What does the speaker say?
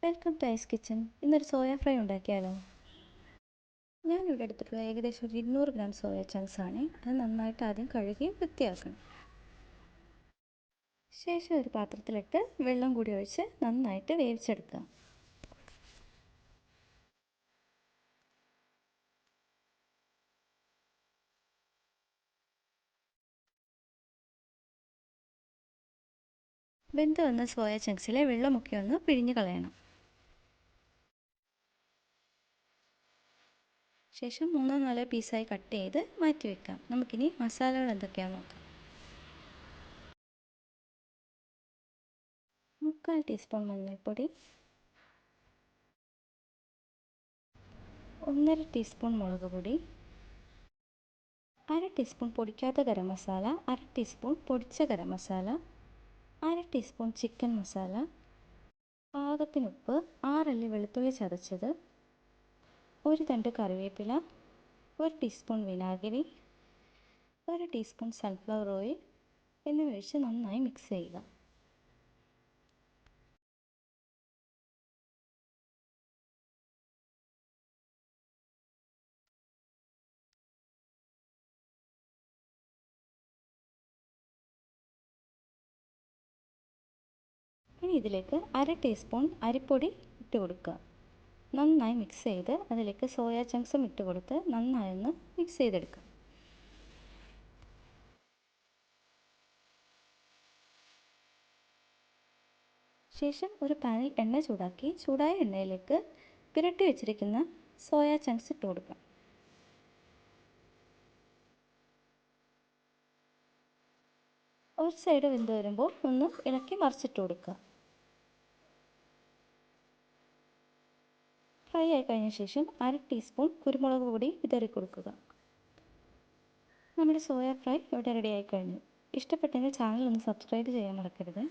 Welcome to ice kitchen. ഇന്നൊരു soya fry ഉണ്ടാക്കിയാലോ? ഞാനിവിടെ എടുത്തിട്ടുള്ള ഏകദേശം ഒരു 200 ഗ്രാം സോയ ചങ്ക്സ് ആണ്. അത് നന്നായിട്ട് ആദ്യം കഴുകി വൃത്തിയാക്കണം. ശേഷം ഒരു പാത്രത്തിലിട്ട് വെള്ളം കൂടി ഒഴിച്ച് നന്നായിട്ട് വേവിച്ചെടുക്കുക. വെന്ത് വന്ന സോയ ചങ്ക്സിലെ വെള്ളമൊക്കെ ഒന്ന് പിഴിഞ്ഞ് കളയണം. ശേഷം 3-4 പീസായി കട്ട് ചെയ്ത് മാറ്റി വെക്കാം. നമുക്കിനി മസാലകൾ എന്തൊക്കെയാണെന്ന് നോക്കാം. 3/4 ടീസ്പൂൺ മഞ്ഞൾപ്പൊടി, 1/2 ടീസ്പൂൺ മുളക് പൊടി, 1/2 ടീസ്പൂൺ പൊടിക്കാത്ത ഗരം മസാല, 1/2 ടീസ്പൂൺ പൊടിച്ച ഗരം മസാല, 1/2 ടീസ്പൂൺ ചിക്കൻ മസാല, പാകത്തിന് ഉപ്പ്, 6 അല്ലി വെളുത്തുള്ളി ചതച്ചത്, 1 തണ്ട് കറിവേപ്പില, 1 ടീസ്പൂൺ വിനാഗിരി, 1 ടീസ്പൂൺ സൺഫ്ലവർ ഓയിൽ എന്നിവ ഒഴിച്ച് നന്നായി മിക്സ് ചെയ്യുക. ഇനി ഇതിലേക്ക് 1/2 ടീസ്പൂൺ അരിപ്പൊടി ഇട്ട് കൊടുക്കുക. നന്നായി മിക്സ് ചെയ്ത് അതിലേക്ക് സോയ ചങ്ക്സും ഇട്ട് കൊടുത്ത് നന്നായി ഒന്ന് മിക്സ് ചെയ്തെടുക്കുക. ശേഷം ഒരു പാനിൽ എണ്ണ ചൂടാക്കി ചൂടായ എണ്ണയിലേക്ക് പുരട്ടി വെച്ചിരിക്കുന്ന സോയ ചങ്ക്സ് ഇട്ട് കൊടുക്കാം. ഒരു സൈഡ് വെന്ത് വരുമ്പോൾ ഒന്ന് ഇളക്കി മറിച്ചിട്ട് കൊടുക്കുക. ഫ്രൈ ആയി കഴിഞ്ഞ ശേഷം 1/2 ടീസ്പൂൺ കുരുമുളക് പൊടി വിതറി കൊടുക്കുക. നമ്മുടെ സോയ ഫ്രൈ ഇവിടെ റെഡി ആയി കഴിഞ്ഞു. ഇഷ്ടപ്പെട്ടെങ്കിൽ ചാനൽ ഒന്ന് സബ്സ്ക്രൈബ് ചെയ്യാൻ മറക്കരുത്.